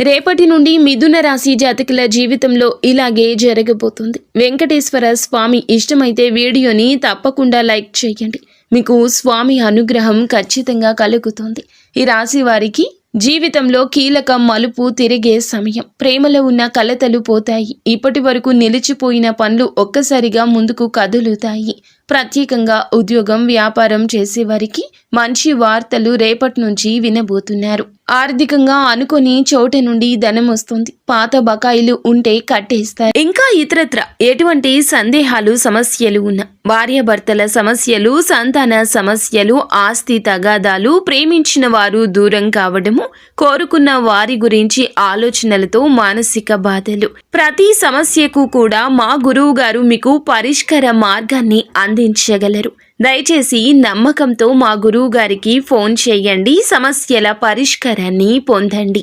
రేపటి నుండి మిథున రాశి జాతకుల జీవితంలో ఇలాగే జరగబోతుంది. వెంకటేశ్వర స్వామి ఇష్టమైతే వీడియోని తప్పకుండా లైక్ చేయండి. మీకు స్వామి అనుగ్రహం ఖచ్చితంగా కలుగుతుంది. ఈ రాశి వారికి జీవితంలో కీలక మలుపు తిరిగే సమయం. ప్రేమలో ఉన్న కలతలు పోతాయి. ఇప్పటి వరకు నిలిచిపోయిన పనులు ఒక్కసారిగా ముందుకు కదులుతాయి. ప్రత్యేకంగా ఉద్యోగం, వ్యాపారం చేసేవారికి మంచి వార్తలు రేపటి నుంచి వినబోతున్నారు. ఆర్థికంగా అనుకోని చోట నుండి ధనం వస్తుంది. పాత బకాయిలు ఉంటే కట్టేస్తారు. ఇంకా ఇతరత్ర ఎటువంటి సందేహాలు, సమస్యలు ఉన్నా, భార్యాభర్తల సమస్యలు, సంతాన సమస్యలు, ఆస్తి తగాదాలు, ప్రేమించిన వారు దూరం కావడము, కోరుకున్న వారి గురించి ఆలోచనలతో మానసిక బాధలు, ప్రతి సమస్యకు కూడా మా గురువు గారు మీకు పరిష్కార మార్గాన్ని అందించగలరు. దయచేసి నమ్మకంతో మా గురువు గారికి ఫోన్ చేయండి. సమస్యల పరిష్కారాన్ని పొందండి.